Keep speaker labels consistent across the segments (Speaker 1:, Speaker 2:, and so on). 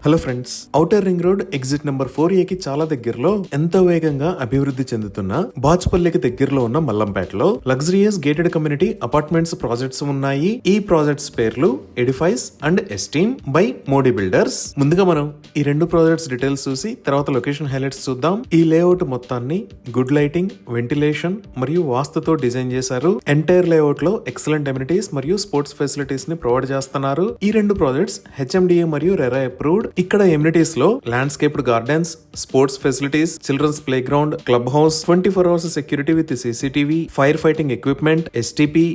Speaker 1: Hello friends, outer ring road exit number 4A కి చాలా దగ్గరలో ఎంతో వేగంగా అభివృద్ధి చెందుతున్న బాచుపల్లికి దగ్గరలో ఉన్న మల్లంపేటలో luxurious gated community apartments projects ఉన్నాయి. ఈ ప్రాజెక్ట్స్ పేర్లు Edifice and Esteem by Modi builders. ముందుగా మనం ఈ రెండు ప్రాజెక్ట్స్ డీటెయిల్స్ చూసి తర్వాత లొకేషన్ హైలైట్స్ చూద్దాం. ఈ లేఅవుట్ మొత్తాన్ని గుడ్ లైటింగ్, వెంటిలేషన్ మరియు వాస్తుతో డిజైన్ చేశారు. ఎంటైర్ లేఅవుట్ లో ఎక్సలెంట్ ఎమ్యూనిటీస్ మరియు స్పోర్ట్స్ ఫెసిలిటీస్ ని ప్రొవైడ్ చేస్తున్నారు. ఈ రెండు ప్రాజెక్ట్స్ HMDA మరియు రెరా అప్రూవ్డ్. ఇక్కడ ఎమ్యూనిటీస్ లో landscaped gardens, sports facilities, children's play ground, club house, 24 hours security with CCTV, fire fighting equipment, STP,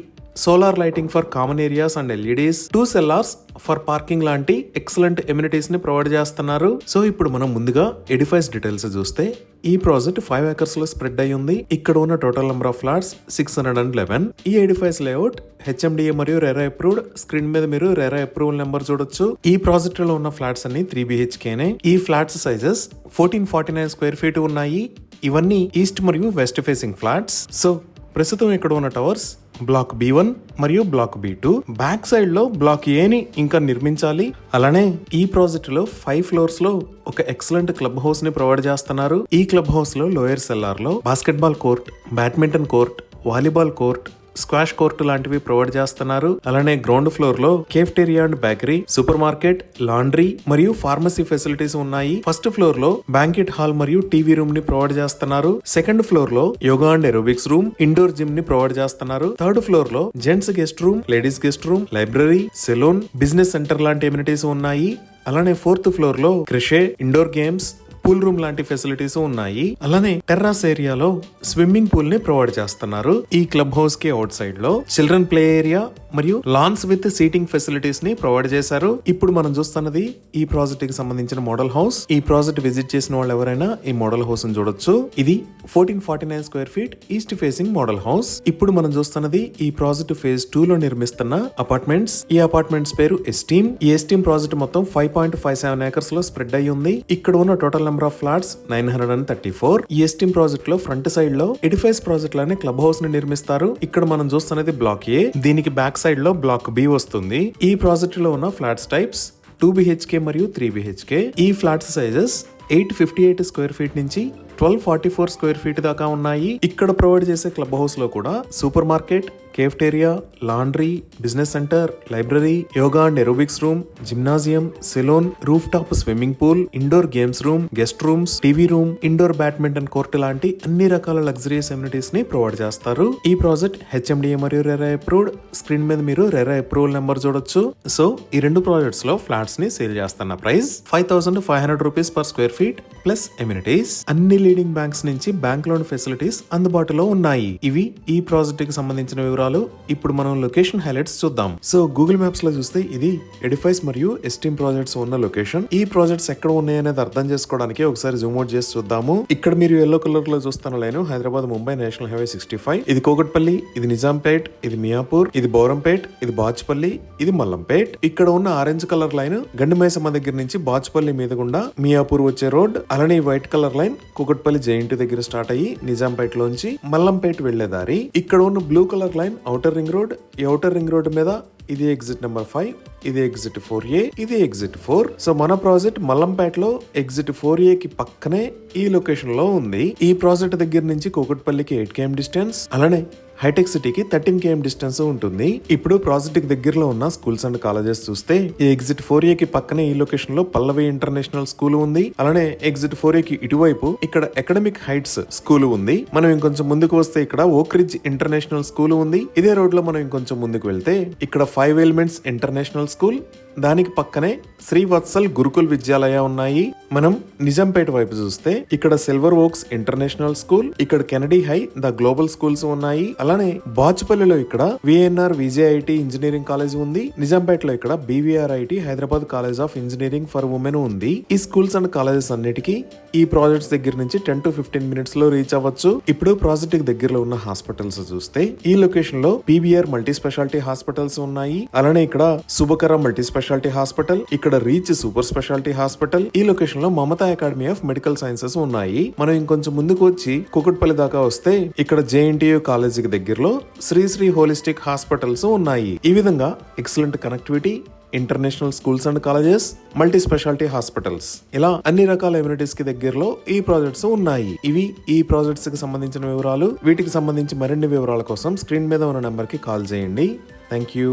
Speaker 1: solar lighting for common areas and LEDs, 2 cellars for parking లాంటి excellent amenities ని provide చేస్తున్నారు. So ఇప్పుడు మనం ముందుగా edifies details చూస్తే ఈ project 5 acres లో spread అయి ఉంది. ఇక్కడ ఉన్న టోటల్ నెంబర్ ఆఫ్ ఫ్లాట్స్ 611. ఈ ఎడిఫైస్ లేఅవుట్ HMDA మరియు రెరా అప్రూవ్డ్. స్క్రీన్ మీద మీరు రెరా అప్రూవల్ నెంబర్ చూడొచ్చు. ఈ ప్రాజెక్ట్ లో ఉన్న ఫ్లాట్స్ అన్ని 3 BHK నే. ఈ ఫ్లాట్స్ సైజెస్ 1449 square feet ఉన్నాయి. ఇవన్నీ ఈస్ట్ మరియు వెస్ట్ ఫేసింగ్ ఫ్లాట్స్. సో ప్రస్తుతం ఇక్కడ ఉన్న టవర్స్ బ్లాక్ B1 మరియు బ్లాక్ B2. బ్యాక్ సైడ్ లో బ్లాక్ A ని ఇంకా నిర్మించాలి. అలానే ఈ ప్రాజెక్ట్ లో 5 floors లో ఒక ఎక్సలెంట్ క్లబ్ హౌస్ ని ప్రొవైడ్ చేస్తున్నారు. ఈ క్లబ్ హౌస్ లో లోయర్ సెల్లార్ లో basketball court, badminton court, volleyball court, squash court లాంటివి ప్రొవైడ్ చేస్తున్నారు. అలానే గ్రౌండ్ ఫ్లోర్ లో cafeteria and bakery, super market, laundry మరియు ఫార్మసీ ఫెసిలిటీస్ ఉన్నాయి. ఫస్ట్ ఫ్లోర్ లో బ్యాంకెట్ హాల్ మరియు టీవీ రూమ్ ని ప్రొవైడ్ చేస్తున్నారు. సెకండ్ ఫ్లోర్ లో yoga and aerobics room, indoor gym ని ప్రొవైడ్ చేస్తున్నారు. థర్డ్ ఫ్లోర్ లో gents guest room, ladies guest room, library, salon, business centre లాంటి ఎమ్యూనిటీస్ ఉన్నాయి. అలానే ఫోర్త్ ఫ్లోర్ లో crèche, indoor games, pool room లాంటి ఫెసిలిటీస్ ఉన్నాయి. అలానే టెర్రాస్ ఏరియాలో స్విమ్మింగ్ పూల్ ని ప్రొవైడ్ చేస్తున్నారు. ఈ క్లబ్ హౌస్ కి అవుట్ సైడ్ లో చిల్డ్రన్ ప్లే ఏరియా మరియు లాన్స్ విత్ సీటింగ్ ఫెసిలిటీస్ ని ప్రొవైడ్ చేశారు. ఇప్పుడు మనం చూస్తున్నది ఈ ప్రాజెక్ట్ కి సంబంధించిన మోడల్ హౌస్. ఈ ప్రాజెక్ట్ విజిట్ చేసిన వాళ్ళు ఎవరైనా ఈ మోడల్ హౌస్ ని చూడొచ్చు. ఇది 1449 square feet east facing model house. ఇప్పుడు మనం చూస్తున్నది ఈ ప్రాజెక్ట్ ఫేజ్ 2 లో నిర్మిస్తున్న అపార్ట్మెంట్స్. ఈ అపార్ట్మెంట్స్ పేరు ఎస్టీమ్. ఈ ఎస్టీమ్ ప్రాజెక్ట్ మొత్తం 5.57 acres లో స్ప్రెడ్ అయి ఉంది. ఇక్కడ ఉన్న టోటల్ నెంబర్ ఆఫ్ ఫ్లాట్స్ 934. ఈ ఎస్టీమ్ ప్రాజెక్ట్ లో ఫ్రంట్ సైడ్ లో ఎడిఫైస్ ప్రాజెక్ట్ లానే క్లబ్ హౌస్ ని నిర్మిస్తారు. ఇక్కడ మనం చూస్తున్నది బ్లాక్ A. దీనికి బ్యాక్ సైడ్ లో బ్లాక్ B వస్తుంది. ఈ ప్రాజెక్ట్ లో ఉన్న ఫ్లాట్స్ టైప్స్ 2 BHK మరియు 3 BHK. ఈ ఫ్లాట్స్ సైజెస్ 858 square feet నుంచి 1244 square feet దాకా ఉన్నాయి. ఇక్కడ ప్రొవైడ్ చేసే క్లబ్ హౌస్ లో కూడా super market, cafeteria, laundry, business centre, library, yoga and aerobics room, gymnasium, salon, roof top swimming pool, indoor games room, guest rooms, TV room, indoor badminton court లాంటి అన్ని రకాల luxurious amenities ని provide చేస్తారు. ఈ project HMDA మరియు RERA approved. Screen మీద మీరు RERA approval number చూడొచ్చు. సో ఈ రెండు ప్రాజెక్ట్స్ లో ఫ్లాట్స్ ని సేల్ చేస్తున్న price 5500 rupees per square feet plus amenities. అన్ని లీడింగ్ బ్యాంక్స్ నుంచి బ్యాంక్ లోన్ ఫెసిలిటీస్ అందుబాటులో ఉన్నాయి. ఇవి ఈ ప్రాజెక్ట్ కి సంబంధించిన వివరాలు. ఇప్పుడు మనం లొకేషన్ హైలైట్స్ చూద్దాం. సో గూగుల్ మ్యాప్స్ లో చూస్తే ఇది ఎడిఫైస్ మరియు ఎస్టీమ్ ప్రాజెక్ట్స్ ఉన్న లొకేషన్. ఈ ప్రాజెక్ట్స్ ఎక్కడ ఉన్నాయనేది అర్థం చేసుకోవడానికి ఒకసారి జూమ్ అవుట్ చేసి చూద్దాము. ఇక్కడ మీరు ఎల్లో కలర్ లో చూస్తున్న line Hyderabad Mumbai national highway 65. ఇది కోకట్పల్లి, ఇది నిజాంపేట్, ఇది మియాపూర్, ఇది బౌరంపేట్, ఇది బాచుపల్లి, ఇది మల్లంపేట్. ఇక్కడ ఉన్న ఆరెంజ్ కలర్ లైన్ గండిమైసమ్మ దగ్గర నుంచి బాచుపల్లి మీద గుండా మియాపూర్ వచ్చే రోడ్. అలానే ఈ white colour line Kukatpally giant దగ్గర స్టార్ట్ అయ్యి నిజాంపేట్ లోంచి మల్లంపేట్ వెళ్లే దారి. ఇక్కడ ఉన్న blue colour line outer ring road. ఈ ఔటర్ రింగ్ రోడ్ మీద ఇది ఎగ్జిట్ నెంబర్ 5, ఇది ఎగ్జిట్ 4A, ఇది ఎగ్జిట్ 4. సో మన ప్రాజెక్ట్ మల్లంపేటలో ఎగ్జిట్ 4A కి పక్కనే ఈ లొకేషన్ లో ఉంది. ఈ ప్రాజెక్ట్ దగ్గర నుంచి కూకట్పల్లికి 8 km డిస్టెన్స్, అలానే హైటెక్ సిటీకి 13 km డిస్టెన్స్ ఉంటుంది. ఇప్పుడు ప్రాజెక్ట్ కి దగ్గరలో ఉన్న స్కూల్స్ అండ్ కాలేజెస్ చూస్తే ఈ ఎగ్జిట్ 4A కి పక్కనే ఈ లొకేషన్ లో పల్లవి ఇంటర్నేషనల్ స్కూల్ ఉంది. అలానే ఎగ్జిట్ 4A కి ఇటువైపు ఇక్కడ అకాడమిక్ హైట్స్ స్కూల్ ఉంది. మనం ఇంకొంచెం ముందుకు వస్తే ఇక్కడ ఓక్ రిడ్జ్ ఇంటర్నేషనల్ స్కూల్ ఉంది. ఇదే రోడ్ లో మనం ఇంకొంచెం ముందుకు వెళ్తే ఇక్కడ 5 ఎలిమెంట్స్ ఇంటర్నేషనల్ స్కూల్, దానికి పక్కనే శ్రీవత్సల్ గురుకుల్ విద్యాలయ ఉన్నాయి. మనం నిజాంపేట వైపు చూస్తే ఇక్కడ సిల్వర్ ఓక్స్ ఇంటర్నేషనల్ స్కూల్, ఇక్కడ Kennedy high, the global schools ఉన్నాయి. అలానే బాచుపల్లిలో ఇక్కడ VNR VJIT ఇంజనీరింగ్ కాలేజ్ ఉంది. నిజాంపేటలో ఇక్కడ BVRIT Hyderabad college of engineering for women ఉంది. ఈ స్కూల్స్ అండ్ కాలేజెస్ అన్నిటికీ ఈ ప్రాజెక్ట్స్ దగ్గర నుంచి 10 to 15 minutes లో రీచ్ అవ్వచ్చు. ఇప్పుడు ప్రాజెక్ట్ కి దగ్గరలో ఉన్న హాస్పిటల్స్ చూస్తే ఈ లొకేషన్ లో PBR మల్టీ స్పెషాలిటీ హాస్పిటల్స్ ఉన్నాయి. అలానే ఇక్కడ శుభకర మల్టీ స్పెషాలిటీ హాస్పిటల్, ఇక్కడ రీచ్ సూపర్ స్పెషాలిటీ హాస్పిటల్, ఈ లొకేషన్ లో Mamata academy of medical sciences ఉన్నాయి. మనం ఇంకొంచెం ముందుకు వచ్చి కుకట్పల్లి దాకా వస్తే ఇక్కడ JNTU కాలేజీకి దగ్గరలో శ్రీ హోలిస్టిక్ హాస్పిటల్స్ ఉన్నాయి. ఈ విధంగా excellent connectivity, international schools and colleges, multi speciality hospitals, ఇలా అన్ని రకాల ఎమ్యూనిటీస్ కి దగ్గరలో ఈ ప్రాజెక్ట్స్ ఉన్నాయి. ఇవి ఈ ప్రాజెక్ట్స్ కి సంబంధించిన వివరాలు. వీటికి సంబంధించి మరిన్ని వివరాల కోసం స్క్రీన్ మీద ఉన్న నెంబర్ కి కాల్ చేయండి. Thank you.